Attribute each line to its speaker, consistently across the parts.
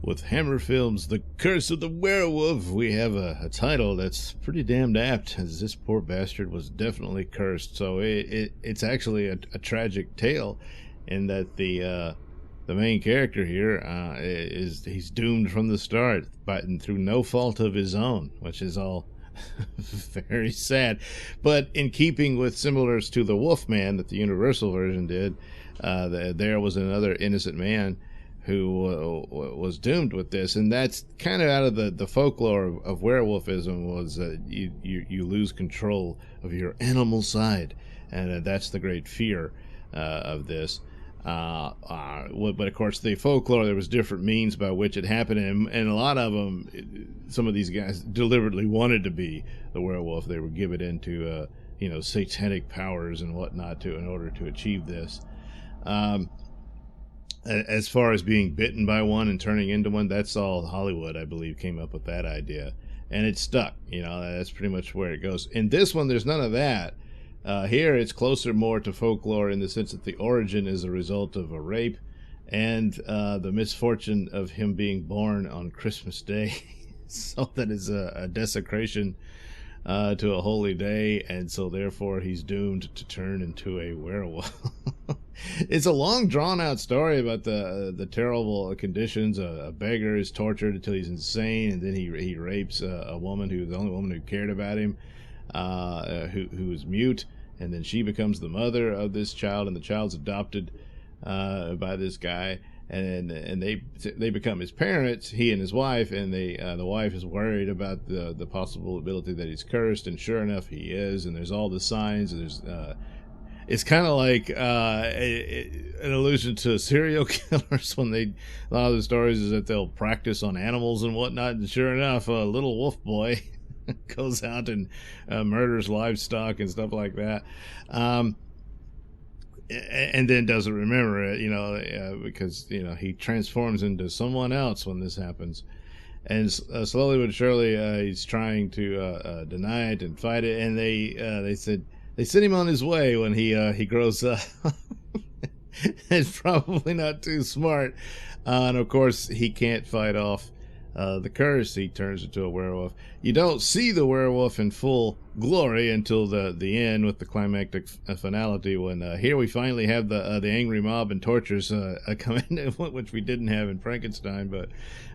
Speaker 1: With Hammer Films' The Curse of the Werewolf, we have a title that's pretty damned apt, as this poor bastard was definitely cursed. So it's actually a tragic tale, in that the main character here he's doomed from the start, but through no fault of his own, which is all very sad. But in keeping with similars to the Wolfman that the Universal version did, there was another innocent man who was doomed with this, and that's kind of out of the folklore of werewolfism, was that you lose control of your animal side, and that's the great fear of this. But of course, the folklore, there was different means by which it happened, and a lot of them, some of these guys deliberately wanted to be the werewolf. They were given into satanic powers and whatnot in order to achieve this. As far as being bitten by one and turning into one, that's all Hollywood, I believe, came up with that idea, and it stuck. That's pretty much where it goes. In this one, there's none of that. Here, it's closer more to folklore in the sense that the origin is a result of a rape and the misfortune of him being born on Christmas Day. So that is a desecration to a holy day, and so therefore he's doomed to turn into a werewolf. It's a long, drawn-out story about the terrible conditions. A beggar is tortured until he's insane, and then he rapes a woman who was the only woman who cared about him, who is mute, and then she becomes the mother of this child, and the child's adopted by this guy, and they become his parents, he and his wife, and the wife is worried about the possible ability that he's cursed, and sure enough, he is, and there's all the signs, and there's it's kind of like an allusion to serial killers when a lot of the stories is that they'll practice on animals and whatnot, and sure enough, a little wolf boy goes out and murders livestock and stuff like that, and then doesn't remember it, because he transforms into someone else when this happens. And slowly but surely, he's trying to deny it and fight it, and they said they sent him on his way when he grows up. It's probably not too smart, and of course he can't fight off the curse. He turns into a werewolf. You don't see the werewolf in full glory until the end, with the climactic finality, when here we finally have the angry mob and tortures come in, which we didn't have in Frankenstein, but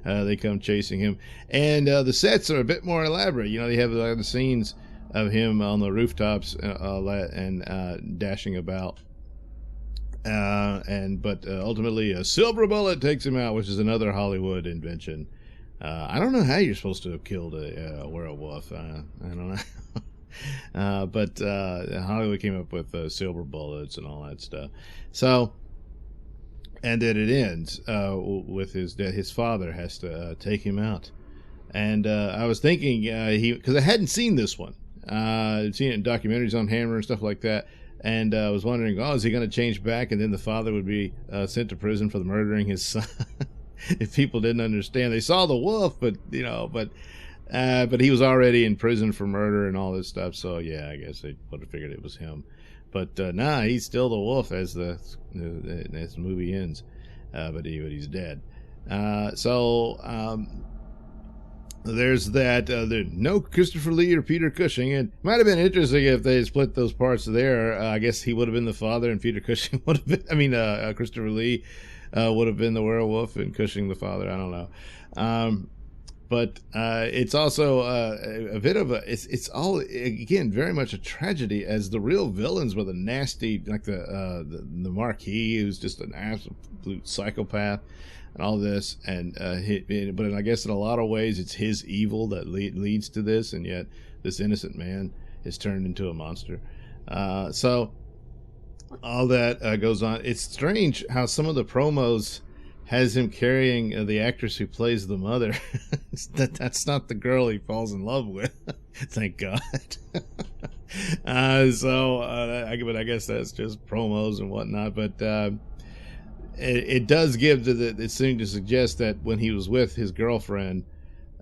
Speaker 1: they come chasing him, and the sets are a bit more elaborate. They have the scenes of him on the rooftops and dashing about, but ultimately a silver bullet takes him out, which is another Hollywood invention. I don't know how you're supposed to have killed a werewolf. I don't know. But Hollywood came up with silver bullets and all that stuff. So, and then it ends with his father has to take him out. And I was thinking, because I hadn't seen this one. I'd seen it in documentaries on Hammer and stuff like that. And I was wondering, is he going to change back? And then the father would be sent to prison for murdering his son. If people didn't understand, they saw the wolf, but he was already in prison for murder and all this stuff. So yeah, I guess they would have figured it was him. But he's still the wolf as the movie ends. But he's dead. There's that. No Christopher Lee or Peter Cushing. It might have been interesting if they split those parts there. I guess he would have been the father, and Peter Cushing would have been. Christopher Lee would have been the werewolf, and Cushing the father. I don't know. But it's also a bit of it's all, again, very much a tragedy, as the real villains were the nasty, like the Marquis, who's just an absolute psychopath, and all this, but I guess in a lot of ways it's his evil that leads to this, and yet this innocent man is turned into a monster. So all that goes on. It's strange how some of the promos has him carrying the actress who plays the mother. That's not the girl he falls in love with. Thank God. But I guess that's just promos and whatnot. But it does give it seemed to suggest that when he was with his girlfriend,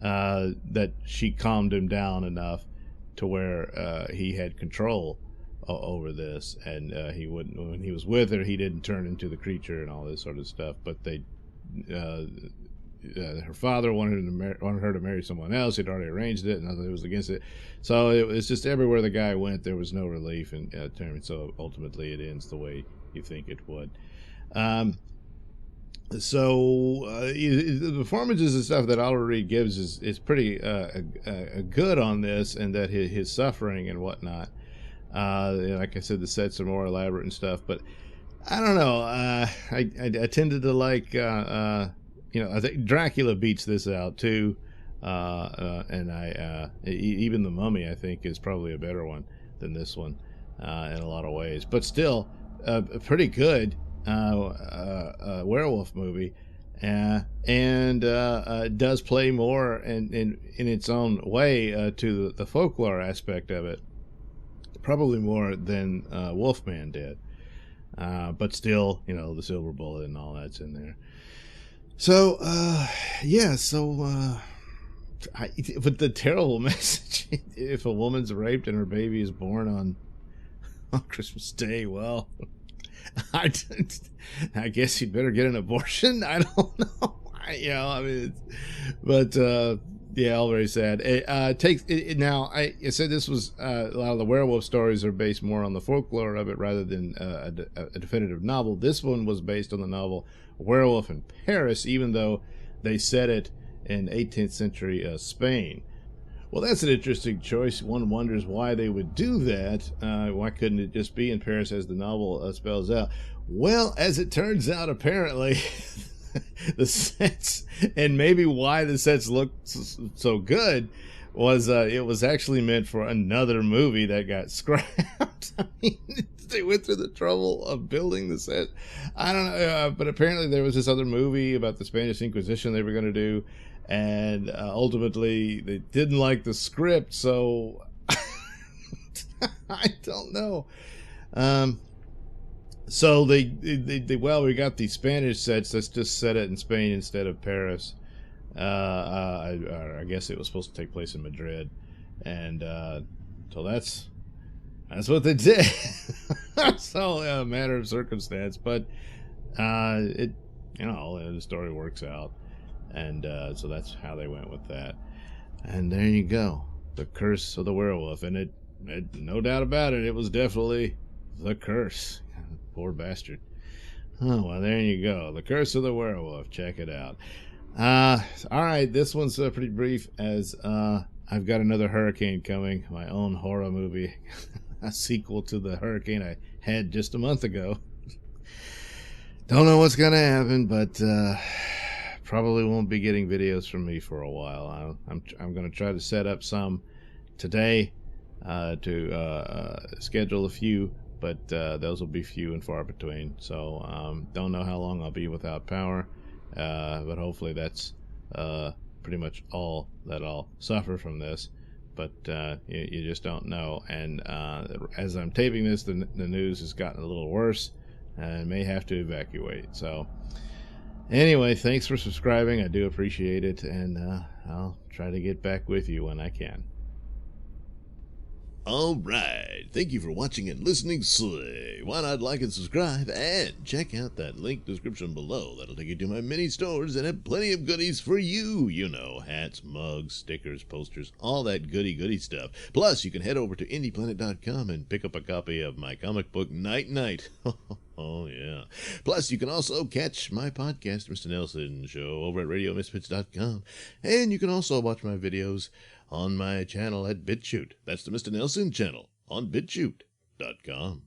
Speaker 1: that she calmed him down enough to where he had control over this, and he wouldn't, when he was with her, he didn't turn into the creature and all this sort of stuff. But her father wanted her to marry someone else. He'd already arranged it, and nothing was against it. So it was just everywhere the guy went, there was no relief. And so ultimately, it ends the way you think it would. The performances and stuff that Oliver Reed gives is pretty good on this, and that his suffering and whatnot. Like I said, the sets are more elaborate and stuff, but I don't know. I tended to like, I think Dracula beats this out too, and even The Mummy, I think, is probably a better one than this one in a lot of ways, but still pretty good. Werewolf movie, and does play more in its own way to the folklore aspect of it, probably more than Wolfman did, but still, the silver bullet and all that's in there. So but the terrible message: if a woman's raped and her baby is born on Christmas Day, well, I guess you'd better get an abortion. I don't know. All very sad. Now, I said this was a lot of the werewolf stories are based more on the folklore of it rather than a definitive novel. This one was based on the novel Werewolf in Paris, even though they set it in 18th century Spain. Well, that's an interesting choice. One wonders why they would do that. Why couldn't it just be in Paris, as the novel spells out? Well, as it turns out, apparently, the sets, and maybe why the sets looked so good, was it was actually meant for another movie that got scrapped. I mean, they went through the trouble of building the set. I don't know, but apparently there was this other movie about the Spanish Inquisition they were going to do. And ultimately, they didn't like the script, so I don't know. So we got these Spanish sets. Let's just set it in Spain instead of Paris. I guess it was supposed to take place in Madrid, and so that's what they did. So a matter of circumstance, but the story works out. And so that's how they went with that. And there you go. The Curse of the Werewolf. And it no doubt about it, it was definitely the curse. Poor bastard. Oh, well, there you go. The Curse of the Werewolf. Check it out. All right, this one's pretty brief, as I've got another hurricane coming. My own horror movie. A sequel to the hurricane I had just a month ago. Don't know what's going to happen, but... probably won't be getting videos from me for a while. I'm going to try to set up some today to schedule a few, but those will be few and far between. So don't know how long I'll be without power, but hopefully that's pretty much all that I'll suffer from this. But you just don't know. And as I'm taping this, the news has gotten a little worse and may have to evacuate. So anyway, thanks for subscribing. I do appreciate it, and I'll try to get back with you when I can.
Speaker 2: All right. Thank you for watching and listening. Why not like and subscribe, and check out that link description below. That'll take you to my mini stores and have plenty of goodies for you. Hats, mugs, stickers, posters, all that goody stuff. Plus, you can head over to indieplanet.com and pick up a copy of my comic book Night Night. Oh, yeah. Plus, you can also catch my podcast, Mr Nailsin Show, over at RadioMisfits.com. And you can also watch my videos on my channel at BitChute. That's the Mr Nailsin channel on BitChute.com.